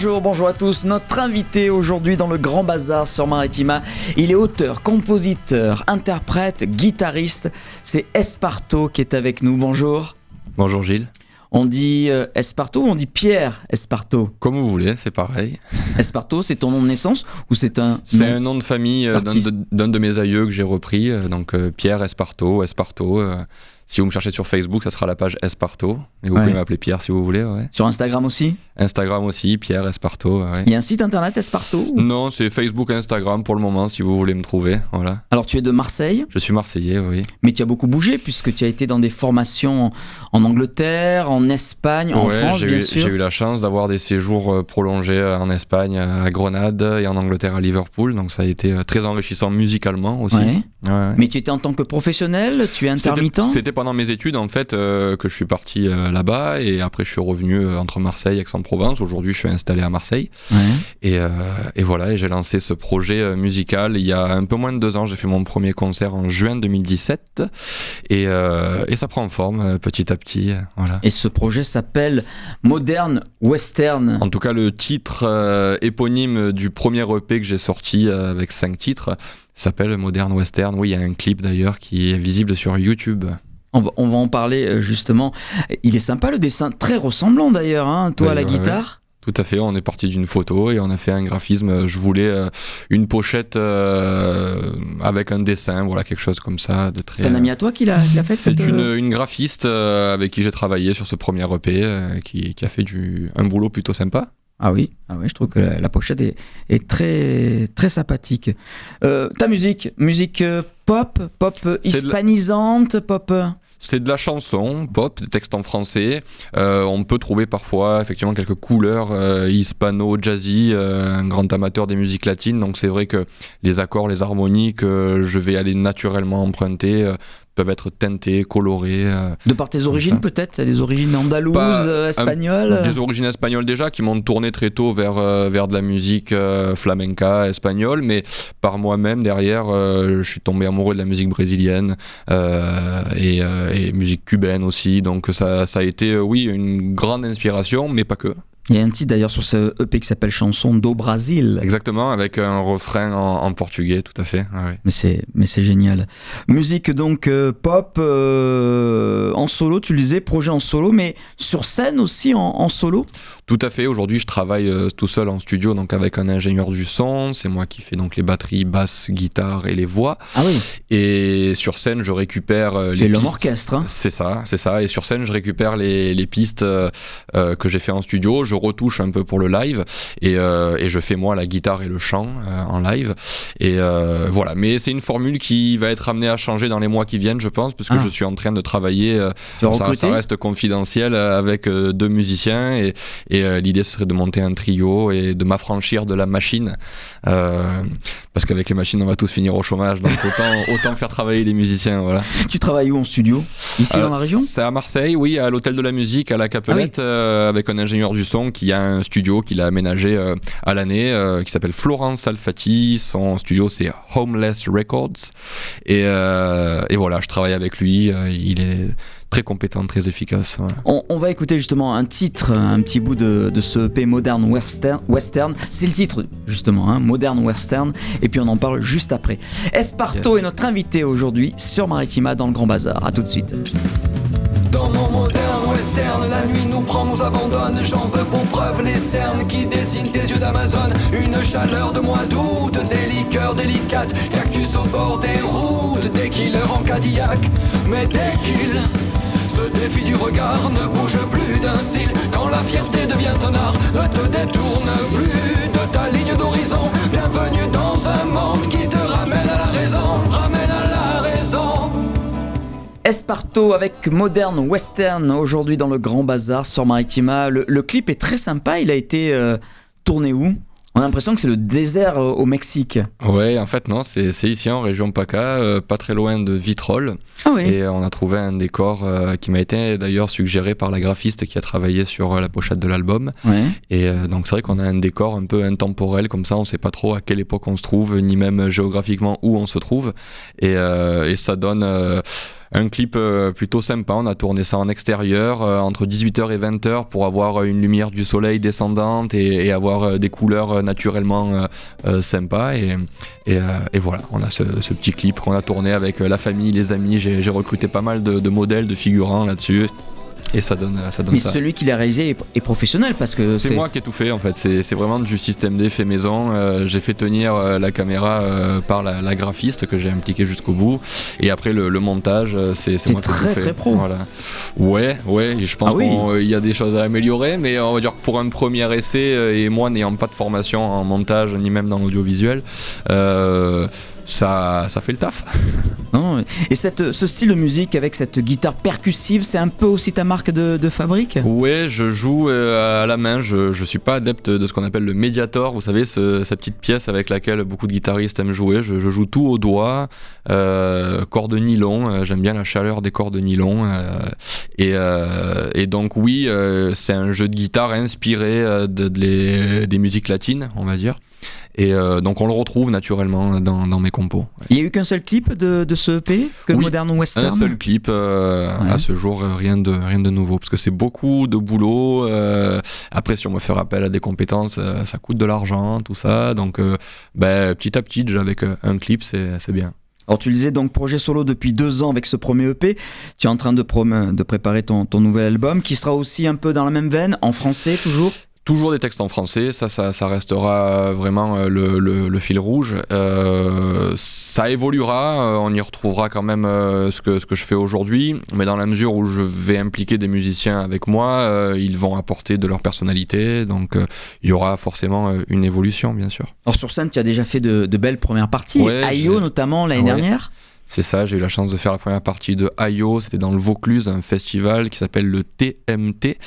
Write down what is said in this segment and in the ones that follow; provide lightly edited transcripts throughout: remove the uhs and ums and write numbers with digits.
Bonjour à tous. Notre invité aujourd'hui dans le Grand Bazar sur Maritima, il est auteur, compositeur, interprète, guitariste. C'est Esparto qui est avec nous. Bonjour. Bonjour Gilles. On dit Esparto ou on dit Pierre Esparto? Comme vous voulez, c'est pareil. Esparto, c'est ton nom de naissance ou c'est un C'est un nom de famille d'un de mes aïeux que j'ai repris. Donc Pierre Esparto. Si vous me cherchez sur Facebook, ça sera la page Esparto. Et vous pouvez m'appeler Pierre si vous voulez. Ouais. Sur Instagram aussi? Instagram aussi, Pierre Esparto. Ouais. Il y a un site internet Esparto ou... Non, c'est Facebook, Instagram pour le moment si vous voulez me trouver. Voilà. Alors tu es de Marseille? Je suis marseillais, oui. Mais tu as beaucoup bougé puisque tu as été dans des formations en Angleterre, en Espagne, en France bien sûr. J'ai eu la chance d'avoir des séjours prolongés en Espagne, à Grenade et en Angleterre à Liverpool. Donc ça a été très enrichissant musicalement aussi. Ouais. Mais tu étais en tant que professionnel, tu es intermittent? C'était pendant mes études en fait que je suis parti là-bas et après je suis revenu entre Marseille et Aix-en-Provence. Aujourd'hui je suis installé à Marseille et voilà, et j'ai lancé ce projet musical il y a un peu moins de 2 ans. J'ai fait mon premier concert en juin 2017 et ça prend forme petit à petit. Voilà. Et ce projet s'appelle Modern Western. En tout cas le titre éponyme du premier EP que j'ai sorti avec 5 titres s'appelle Modern Western. Oui, il y a un clip d'ailleurs qui est visible sur YouTube. On va en parler justement. Il est sympa le dessin, très ressemblant d'ailleurs, hein, toi à la guitare. Tout à fait, on est parti d'une photo et on a fait un graphisme. Je voulais une pochette avec un dessin, voilà, quelque chose comme ça. C'est un ami à toi qui l'a fait? C'est une graphiste avec qui j'ai travaillé sur ce premier EP qui a fait un boulot plutôt sympa. Ah oui, je trouve que la pochette est très, très sympathique. Ta musique pop hispanisante, pop... C'est de la chanson, pop, des textes en français. On peut trouver parfois effectivement quelques couleurs hispano-jazzy, un grand amateur des musiques latines. Donc c'est vrai que les accords, les harmonies que je vais aller naturellement emprunter peuvent être teintés, colorés. De par tes origines peut-être? Des origines andalouses, espagnoles? Des origines espagnoles déjà qui m'ont tourné très tôt vers de la musique flamenca, espagnole, mais par moi-même derrière, je suis tombé amoureux de la musique brésilienne et musique cubaine aussi, donc ça a été une grande inspiration, mais pas que. Il y a un titre d'ailleurs sur ce EP qui s'appelle Chanson do Brasil. Exactement, avec un refrain en portugais, tout à fait. Ouais. Mais c'est génial. Musique donc pop en solo, tu le disais, projet en solo, mais sur scène aussi en solo? Tout à fait, aujourd'hui je travaille tout seul en studio, donc avec un ingénieur du son, c'est moi qui fais donc les batteries, basse, guitare et les voix. Ah oui. Et sur scène je récupère les pistes. L'homme orchestre. Hein. C'est ça, et sur scène je récupère les pistes que j'ai fait en studio, je retouche un peu pour le live et je fais moi la guitare et le chant en live et voilà, mais c'est une formule qui va être amenée à changer dans les mois qui viennent, je pense, parce que je suis en train de travailler, ça reste confidentiel, avec 2 musiciens et l'idée ce serait de monter un trio et de m'affranchir de la machine parce qu'avec les machines on va tous finir au chômage, donc autant faire travailler les musiciens, voilà. Tu travailles où en studio? Ici dans la région? C'est à Marseille, oui, à l'hôtel de la musique à la Capelette, avec un ingénieur du son qui a un studio qu'il a aménagé à l'année qui s'appelle Florence Alfati. Son studio c'est Homeless Records et voilà, je travaille avec lui, il est très compétent, très efficace. Ouais. On va écouter justement un titre, un petit bout de ce EP Modern Western. C'est le titre justement, hein, Modern Western, et puis on en parle juste après. Esparto est notre invité aujourd'hui sur Maritima dans le Grand Bazar. À tout de suite. Dans mon moderne western, la nuit nous prend, nous abandonne. J'en veux pour preuve les cernes qui dessinent tes yeux d'Amazon. Une chaleur de mois d'août, des liqueurs délicates, cactus au bord des routes, des killers en Cadillac. Mais dès qu'ils se défient du regard, ne bouge plus d'un cil. Quand la fierté devient un art, ne te détourne plus de ta ligne d'horizon. Bienvenue dans un monde qui te ramène à la raison, ramène à la raison. Esparto avec Modern Western aujourd'hui dans le Grand Bazar sur Maritima. Le clip est très sympa, il a été tourné où? On a l'impression que c'est le désert au Mexique. Ouais, en fait non, c'est ici en région PACA, pas très loin de Vitrolles. Ah oui. Et on a trouvé un décor qui m'a été d'ailleurs suggéré par la graphiste qui a travaillé sur la pochette de l'album. Ouais. Et donc c'est vrai qu'on a un décor un peu intemporel comme ça, on sait pas trop à quelle époque on se trouve, ni même géographiquement où on se trouve. Et ça donne un clip plutôt sympa. On a tourné ça en extérieur entre 18h et 20h pour avoir une lumière du soleil descendante et avoir des couleurs naturellement sympas. Et voilà, on a ce petit clip qu'on a tourné avec la famille, les amis. J'ai recruté pas mal de modèles, de figurants là-dessus. Et ça donne Mais ça. celui qui l'a réalisé est professionnel parce que c'est moi qui ai tout fait en fait, c'est vraiment du système D fait maison. J'ai fait tenir la caméra par la graphiste que j'ai impliquée jusqu'au bout, et après le montage c'est moi qui ai tout fait. C'est très pro. Voilà. Ouais, je pense qu'il y a des choses à améliorer, mais on va dire que pour un premier essai, et moi n'ayant pas de formation en montage ni même dans l'audiovisuel, ça fait le taf. Non, et ce style de musique avec cette guitare percussive, c'est un peu aussi ta marque de fabrique ? Ouais, je joue à la main, je suis pas adepte de ce qu'on appelle le médiator, vous savez, cette petite pièce avec laquelle beaucoup de guitaristes aiment jouer. Je joue tout au doigt, cordes de nylon, j'aime bien la chaleur des cordes de nylon, et donc oui, c'est un jeu de guitare inspiré des musiques latines, on va dire. Et donc on le retrouve naturellement dans mes compos. Ouais. Il n'y a eu qu'un seul clip de ce EP, Modern Western ? Un seul clip, à ce jour, rien de nouveau, parce que c'est beaucoup de boulot. Après, si on me fait appel à des compétences, ça coûte de l'argent, tout ça. Donc petit à petit, déjà avec un clip, c'est bien. Alors tu disais donc projet solo depuis 2 ans avec ce premier EP, tu es en train de préparer ton nouvel album qui sera aussi un peu dans la même veine, en français toujours ? Toujours des textes en français, ça restera vraiment le fil rouge. Ça évoluera, on y retrouvera quand même ce que je fais aujourd'hui, mais dans la mesure où je vais impliquer des musiciens avec moi, ils vont apporter de leur personnalité, donc il y aura forcément une évolution, bien sûr. Alors sur scène, tu as déjà fait de belles premières parties, I.O. notamment l'année dernière ? C'est ça, j'ai eu la chance de faire la première partie de I.O. C'était dans le Vaucluse, un festival qui s'appelle le TMT.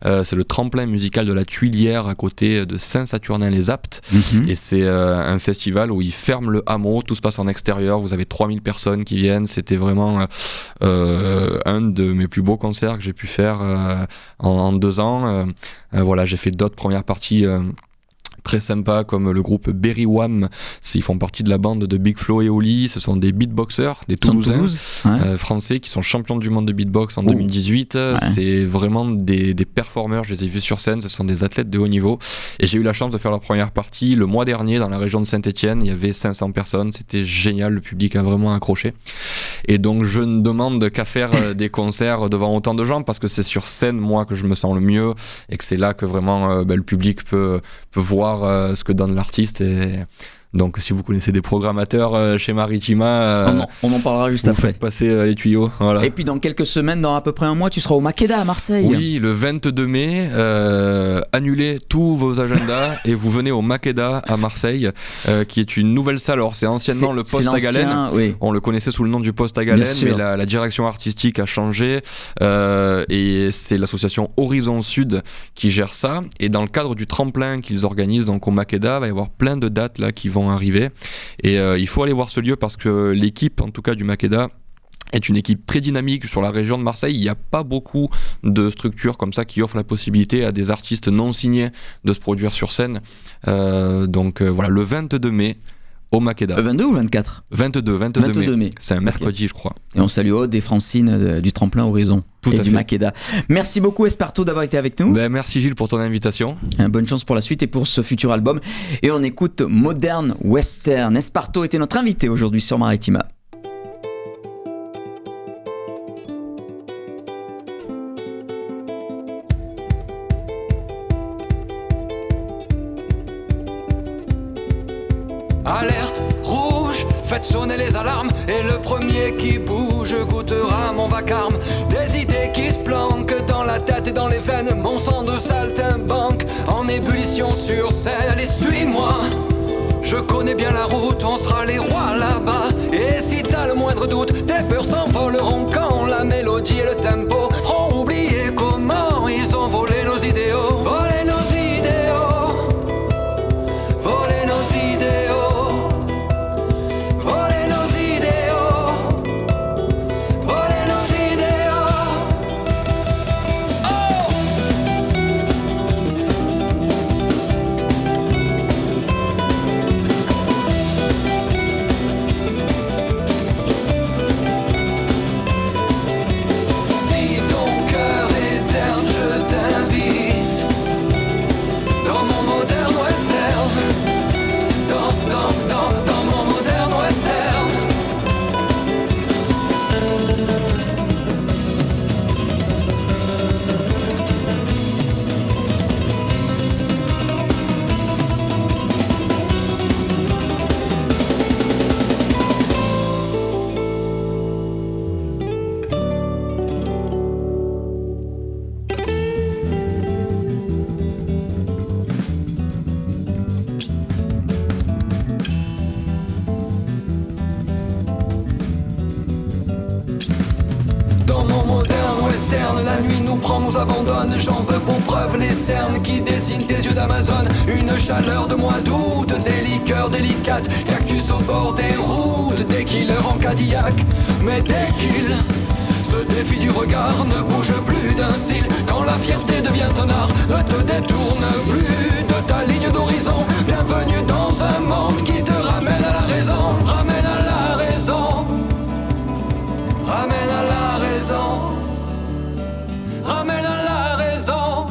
C'est le tremplin musical de la Tuilière à côté de Saint-Saturnin-les-Aptes. Et c'est un festival où ils ferment le hameau, tout se passe en extérieur. Vous avez 3000 personnes qui viennent. C'était vraiment un de mes plus beaux concerts que j'ai pu faire en 2 ans. Voilà, j'ai fait d'autres premières parties très sympa comme le groupe Berry Wham. Ils font partie de la bande de Big Flo et Oli. Ce sont des beatboxers, des Toulousains français qui sont champions du monde de beatbox en 2018. C'est vraiment des performeurs. Je les ai vus sur scène. Ce sont des athlètes de haut niveau. Et j'ai eu la chance de faire la première partie le mois dernier dans la région de Saint-Étienne. Il y avait 500 personnes. C'était génial. Le public a vraiment accroché. Et donc je ne demande qu'à faire des concerts devant autant de gens parce que c'est sur scène moi que je me sens le mieux et que c'est là que vraiment le public peut voir ce que donne l'artiste. Et donc si vous connaissez des programmateurs chez Maritima, on en parlera juste après. Faites passer les tuyaux. Voilà. Et puis dans quelques semaines, dans à peu près un mois, tu seras au Makeda à Marseille. Oui, le 22 mai. Annulez tous vos agendas et vous venez au Makeda à Marseille, qui est une nouvelle salle. Alors c'est anciennement le Poste à Galène. Oui. On le connaissait sous le nom du Poste à Galène, mais la direction artistique a changé et c'est l'association Horizon Sud qui gère ça. Et dans le cadre du tremplin qu'ils organisent donc au Makeda, il va y avoir plein de dates là qui vont arriver. Et il faut aller voir ce lieu parce que l'équipe, en tout cas du Makeda, est une équipe très dynamique sur la région de Marseille. Il n'y a pas beaucoup de structures comme ça qui offrent la possibilité à des artistes non signés de se produire sur scène. Donc voilà, le 22 mai au Makeda. 22 ou 24 ? 22 mai. C'est un mercredi, je crois. Et on salue Aude et Francine du Tremplin Horizon et du Makeda. Merci beaucoup Esparto d'avoir été avec nous. Merci Gilles pour ton invitation. Bonne chance pour la suite et pour ce futur album. Et on écoute Modern Western. Esparto était notre invité aujourd'hui sur Maritima. Alerte rouge, faites sonner les alarmes. Et le premier qui bouge goûtera mon vacarme. Des idées qui se planquent dans la tête et dans les veines. Mon sang de saltimbanque en ébullition sur scène. Allez, suis-moi, je connais bien la route. On sera les rois là-bas. Et si t'as le moindre doute, tes peurs s'envoleront quand la mélodie et le tempo feront oublier comment ils ont volé nos idéaux. Volé nos idéaux, volé nos idéaux. nous prend, nous abandonne. J'en veux pour preuve les cernes qui dessinent tes yeux d'Amazone. Une chaleur de mois d'août, des liqueurs délicates, cactus au bord des routes, des killers en Cadillac. Mais dès qu'il se défie du regard, ne bouge plus d'un cil. Quand la fierté devient un art, ne te détourne plus de ta ligne d'horizon. Bienvenue dans un monde qui te ramène à la raison. Ramène à la raison. Ramène à la raison. Ramène à la raison.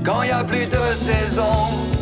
Quand y a plus de saison.